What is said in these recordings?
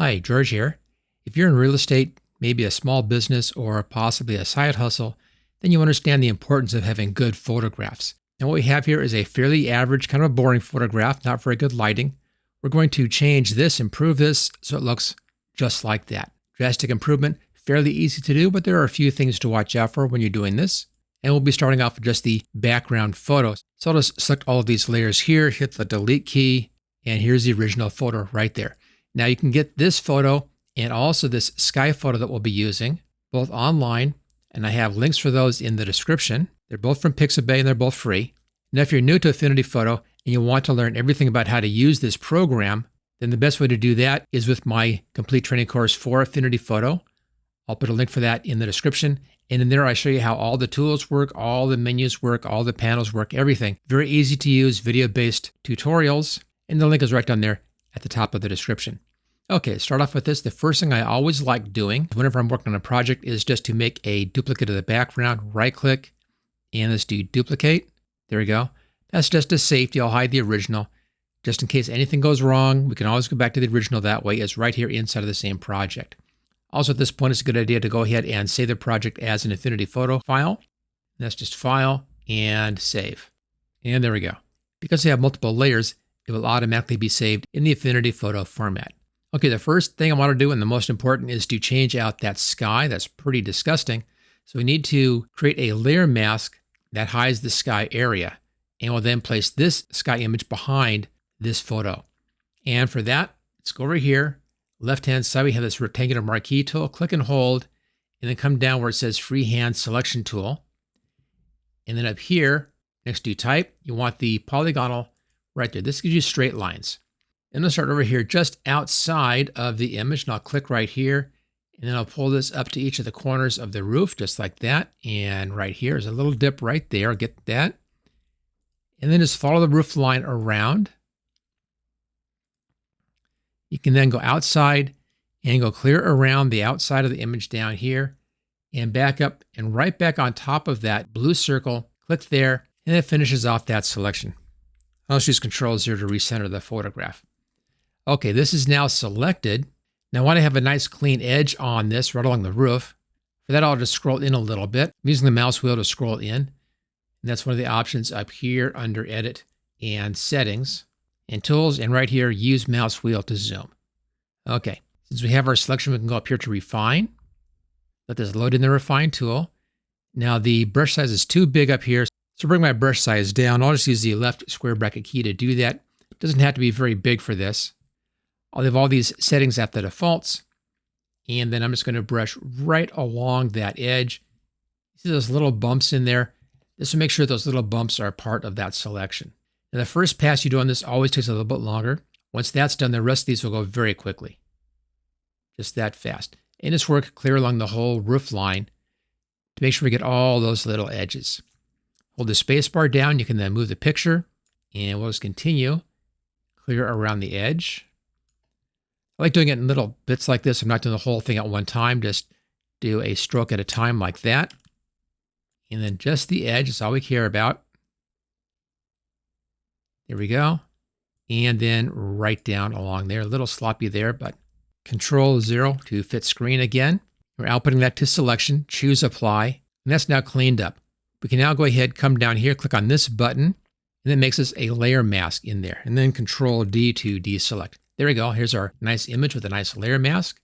Hi, George here. If you're in real estate, maybe a small business or possibly a side hustle, then you understand the importance of having good photographs. And what we have here is a fairly average, kind of a boring photograph, not very good lighting. We're going to change this, improve this, so it looks just like that. Drastic improvement, fairly easy to do, but there are a few things to watch out for when you're doing this. And we'll be starting off with just the background photos. So I'll just select all of these layers here, hit the delete key, and here's the original photo right there. Now you can get this photo and also this sky photo that we'll be using, both online, and I have links for those in the description. They're both from Pixabay and they're both free. Now if you're new to Affinity Photo and you want to learn everything about how to use this program, then the best way to do that is with my complete training course for Affinity Photo. I'll put a link for that in the description. And in there, I show you how all the tools work, all the menus work, all the panels work, everything. Very easy to use video-based tutorials. And the link is right down there at the top of the description. Okay, start off with this. The first thing I always like doing whenever I'm working on a project is just to make a duplicate of the background, right click, and let's do duplicate. There we go. That's just a safety. I'll hide the original. Just in case anything goes wrong, we can always go back to the original that way. It's right here inside of the same project. Also at this point, it's a good idea to go ahead and save the project as an Affinity Photo file. That's just File and Save. And there we go. Because they have multiple layers, it will automatically be saved in the Affinity Photo format. Okay, the first thing I want to do, and the most important, is to change out that sky. That's pretty disgusting. So we need to create a layer mask that hides the sky area. And we'll then place this sky image behind this photo. And for that, let's go over here. Left-hand side, we have this rectangular marquee tool. Click and hold, and then come down where it says Freehand Selection Tool. And then up here, next to Type, you want the polygonal right there. This gives you straight lines. And I'll start over here just outside of the image, and I'll click right here, and then I'll pull this up to each of the corners of the roof, just like that. And right here is a little dip right there. Get that. And then just follow the roof line around. You can then go outside and go clear around the outside of the image down here and back up and right back on top of that blue circle. Click there, and it finishes off that selection. I'll just use Control-0 to recenter the photograph. Okay, this is now selected. Now I want to have a nice clean edge on this right along the roof. For that, I'll just scroll in a little bit. I'm using the mouse wheel to scroll in. And that's one of the options up here under Edit and Settings and Tools. And right here, use mouse wheel to zoom. Okay, since we have our selection, we can go up here to Refine. Let this load in the Refine tool. Now the brush size is too big up here. So bring my brush size down. I'll just use the left square bracket key to do that. It doesn't have to be very big for this. I'll leave all these settings at the defaults. And then I'm just going to brush right along that edge. See those little bumps in there? This will make sure those little bumps are part of that selection. Now the first pass you do on this always takes a little bit longer. Once that's done, the rest of these will go very quickly. Just that fast. And just work clear along the whole roof line to make sure we get all those little edges. Hold the space bar down. You can then move the picture, and we'll just continue. Clear around the edge. I like doing it in little bits like this. I'm not doing the whole thing at one time. Just do a stroke at a time like that. And then just the edge is all we care about. There we go. And then right down along there. A little sloppy there, but Control-0 to fit screen again. We're outputting that to selection. Choose Apply. And that's now cleaned up. We can now go ahead, come down here, click on this button, and it makes us a layer mask in there. And then Control-D to deselect. There we go. Here's our nice image with a nice layer mask.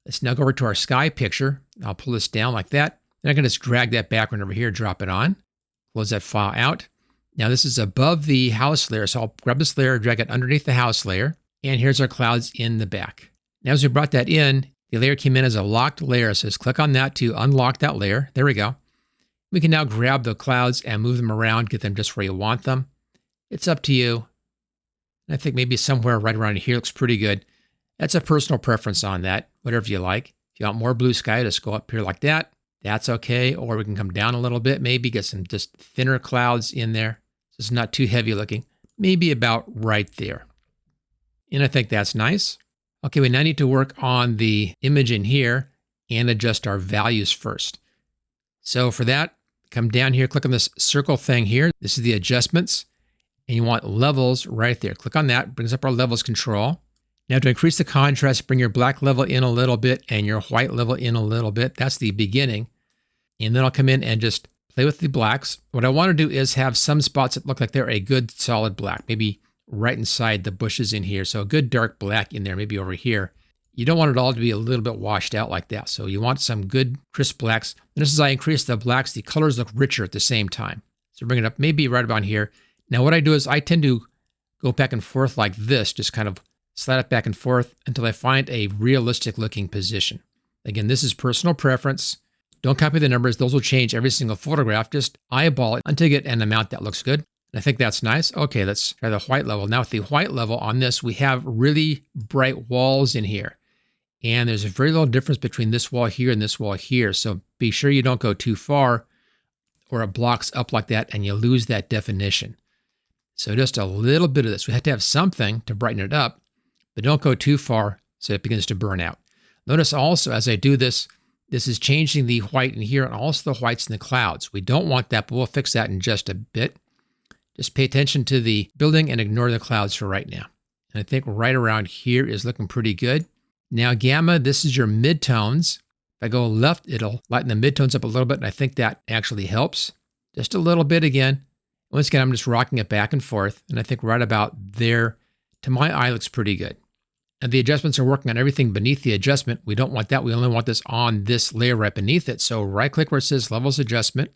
Let's now go over to our sky picture. I'll pull this down like that. Then I can just drag that background over here, drop it on. Close that file out. Now this is above the house layer, so I'll grab this layer, drag it underneath the house layer, and here's our clouds in the back. Now as we brought that in, the layer came in as a locked layer, so just click on that to unlock that layer. There we go. We can now grab the clouds and move them around, get them just where you want them. It's up to you. I think maybe somewhere right around here looks pretty good. That's a personal preference on that, whatever you like. If you want more blue sky, just go up here like that. That's okay. Or we can come down a little bit, maybe get some just thinner clouds in there. So it's not too heavy looking. Maybe about right there. And I think that's nice. Okay, we now need to work on the image in here and adjust our values first. So for that, come down here, click on this circle thing here. This is the adjustments. And you want levels right there. Click on that, brings up our levels control. Now to increase the contrast, bring your black level in a little bit and your white level in a little bit. That's the beginning. And then I'll come in and just play with the blacks. What I want to do is have some spots that look like they're a good solid black, maybe right inside the bushes in here. So a good dark black in there, maybe over here. You don't want it all to be a little bit washed out like that. So you want some good crisp blacks. And just as I increase the blacks, the colors look richer at the same time. So bring it up maybe right about here. Now what I do is I tend to go back and forth like this, just kind of slide it back and forth until I find a realistic looking position. Again, this is personal preference. Don't copy the numbers. Those will change every single photograph. Just eyeball it until you get an amount that looks good. And I think that's nice. Okay, let's try the white level. Now with the white level on this, we have really bright walls in here. And there's a very little difference between this wall here and this wall here. So be sure you don't go too far or it blocks up like that and you lose that definition. So just a little bit of this. We have to have something to brighten it up, but don't go too far so it begins to burn out. Notice also as I do this, this is changing the white in here and also the whites in the clouds. We don't want that, but we'll fix that in just a bit. Just pay attention to the building and ignore the clouds for right now. And I think right around here is looking pretty good. Now gamma, this is your midtones. If I go left, it'll lighten the midtones up a little bit, and I think that actually helps. Just a little bit again. Once again, I'm just rocking it back and forth, and I think right about there, to my eye, looks pretty good. And the adjustments are working on everything beneath the adjustment. We don't want that. We only want this on this layer right beneath it. So right-click where it says Levels Adjustment,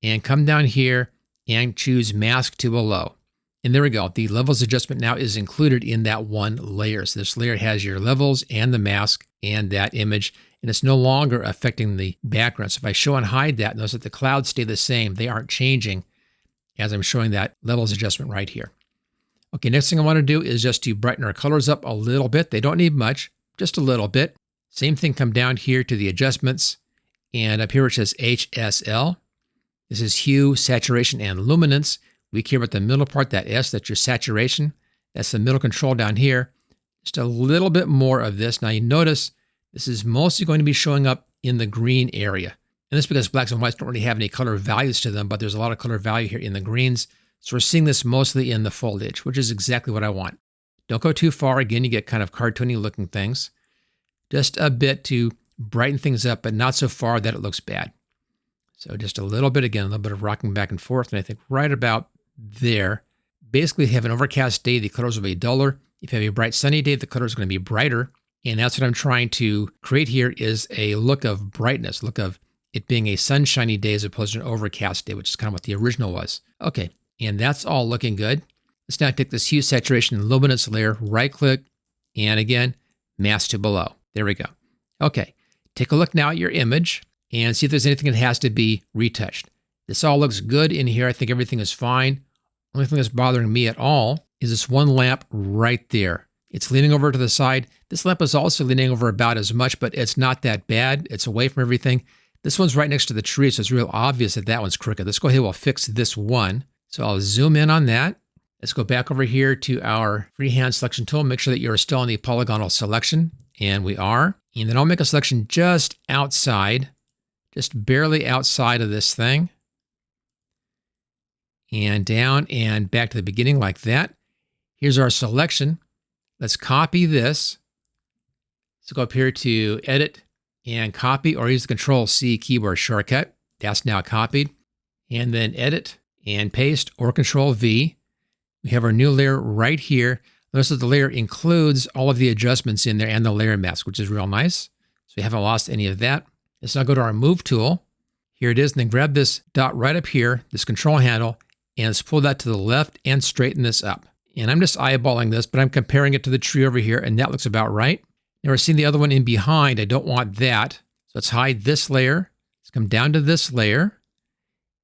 and come down here and choose Mask to Below. And there we go. The levels adjustment now is included in that one layer. So this layer has your levels and the mask and that image, and it's no longer affecting the background. So if I show and hide that, notice that the clouds stay the same. They aren't changing as I'm showing that levels adjustment right here. Okay, next thing I want to do is just to brighten our colors up a little bit. They don't need much, just a little bit. Same thing, come down here to the adjustments, and up here it says HSL. This is hue, saturation, and luminance. We care about the middle part, that S, that's your saturation. That's the middle control down here. Just a little bit more of this. Now you notice this is mostly going to be showing up in the green area. And this is because blacks and whites don't really have any color values to them, but there's a lot of color value here in the greens. So we're seeing this mostly in the foliage, which is exactly what I want. Don't go too far. Again, you get kind of cartoony looking things. Just a bit to brighten things up, but not so far that it looks bad. So just a little bit, again, a little bit of rocking back and forth. And I think right about there, basically if you have an overcast day, the colors will be duller. If you have a bright sunny day, the colors are going to be brighter. And that's what I'm trying to create here is a look of brightness, look of it being a sunshiny day as opposed to an overcast day, which is kind of what the original was. Okay, and that's all looking good. Let's now take this hue, saturation, and luminance layer, right click, and again, mask to below. There we go. Okay, take a look now at your image and see if there's anything that has to be retouched. This all looks good in here. I think everything is fine. Only thing that's bothering me at all is this one lamp right there. It's leaning over to the side. This lamp is also leaning over about as much, but it's not that bad. It's away from everything. This one's right next to the tree, so it's real obvious that that one's crooked. Let's go ahead and we'll fix this one. So I'll zoom in on that. Let's go back over here to our freehand selection tool. Make sure that you're still on the polygonal selection, and we are. And then I'll make a selection just outside, just barely outside of this thing. And down and back to the beginning like that. Here's our selection. Let's copy this. So go up here to Edit and Copy, or use the Control-C keyboard shortcut. That's now copied. And then Edit and Paste, or Control-V. We have our new layer right here. Notice that the layer includes all of the adjustments in there and the layer mask, which is real nice. So we haven't lost any of that. Let's now go to our Move tool. Here it is, and then grab this dot right up here, this control handle, and let's pull that to the left and straighten this up. And I'm just eyeballing this, but I'm comparing it to the tree over here, and that looks about right. Now we're seeing the other one in behind. I don't want that. So let's hide this layer. Let's come down to this layer,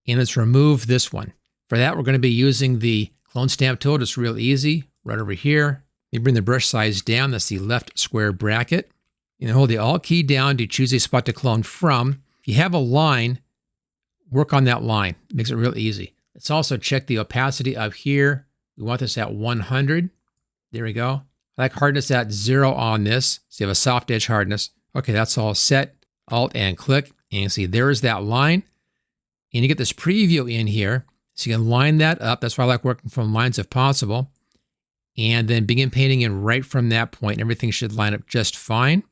and let's remove this one. For that, we're going to be using the Clone Stamp tool. Just real easy, right over here. You bring the brush size down. That's the left square bracket. And hold the Alt key down to choose a spot to clone from. If you have a line, work on that line. It makes it real easy. Let's also check the opacity up here. We want this at 100. There we go. I like hardness at 0 on this. So you have a soft edge hardness. Okay, that's all set. Alt and click. And you see there's that line. And you get this preview in here. So you can line that up. That's why I like working from lines if possible. and then begin painting in right from that point. Everything should line up just fine.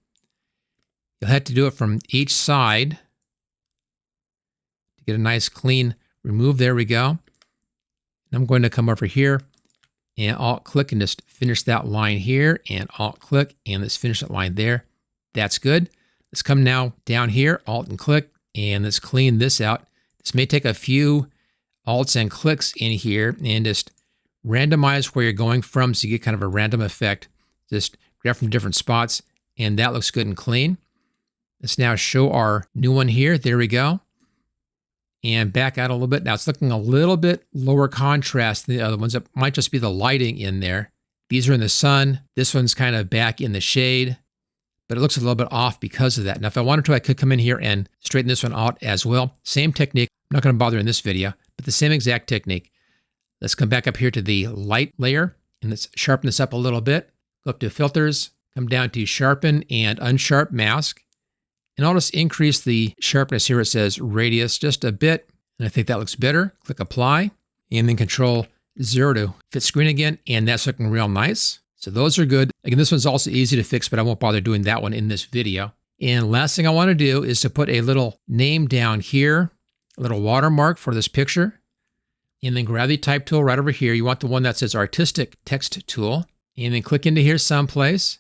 You'll have to do it from each side to get a nice clean remove. There we go. I'm going to come over here and Alt-click and just finish that line here, and Alt-click, and let's finish that line there. That's good. Let's come now down here, Alt and click, and let's clean this out. This may take a few Alts and clicks in here, and just randomize where you're going from so you get kind of a random effect. Just grab from different spots, and that looks good and clean. Let's now show our new one here. There we go. And back out a little bit. Now it's looking a little bit lower contrast than the other ones. It might just be the lighting in there. These are in the sun. This one's kind of back in the shade, but it looks a little bit off because of that. Now, if I wanted to, I could come in here and straighten this one out as well. Same technique. I'm not going to bother in this video, but the same exact technique. Let's come back up here to the light layer, and let's sharpen this up a little bit. Go up to filters, come down to sharpen and unsharp mask. And I'll just increase the sharpness here. It says radius just a bit. And I think that looks better. Click apply, and then Control 0 to fit screen again. And that's looking real nice. So those are good. Again, this one's also easy to fix, but I won't bother doing that one in this video. And last thing I want to do is to put a little name down here, a little watermark for this picture. And then grab the type tool right over here. You want the one that says artistic text tool. And then click into here someplace.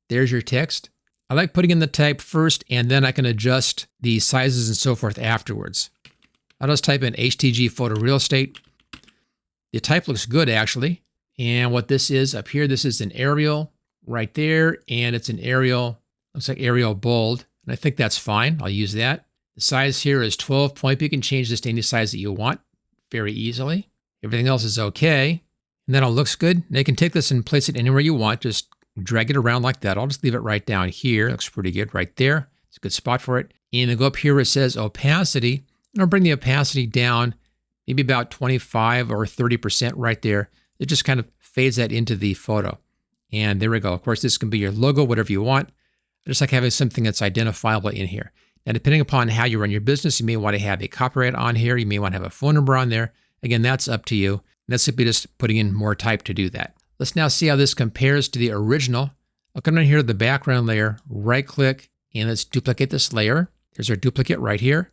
There's your text. I like putting in the type first, and then I can adjust the sizes and so forth afterwards. I'll just type in HTG Photo Real Estate. The type looks good, actually. And what this is up here, this is an Arial right there, and it's an Arial, looks like Arial bold, and I think that's fine. I'll use that. The size here is 12 point. You can change this to any size that you want very easily. Everything else is okay. And then it looks good. Now you can take this and place it anywhere you want. Just drag it around like that. I'll just leave it right down here. Looks pretty good right there. It's a good spot for it. And then go up here where it says opacity. And I'll bring the opacity down maybe about 25 or 30% right there. It just kind of fades that into the photo. And there we go. Of course, this can be your logo, whatever you want. I just like having something that's identifiable in here. Now, depending upon how you run your business, you may want to have a copyright on here. You may want to have a phone number on there. Again, that's up to you. And that's simply just putting in more type to do that. Let's now see how this compares to the original. I'll come down here to the background layer, right click, and let's duplicate this layer. There's our duplicate right here.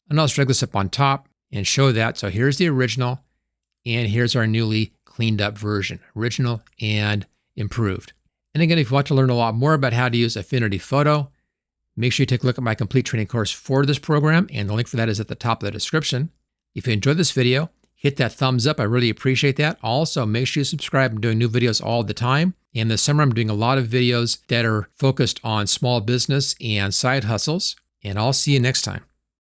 And I'll drag this up on top and show that. So here's the original, and here's our newly cleaned up version, original and improved. And again, if you want to learn a lot more about how to use Affinity Photo, make sure you take a look at my complete training course for this program, and the link for that is at the top of the description. If you enjoyed this video, hit that thumbs up. I really appreciate that. Also, make sure you subscribe. I'm doing new videos all the time. And this summer, I'm doing a lot of videos that are focused on small business and side hustles. And I'll see you next time.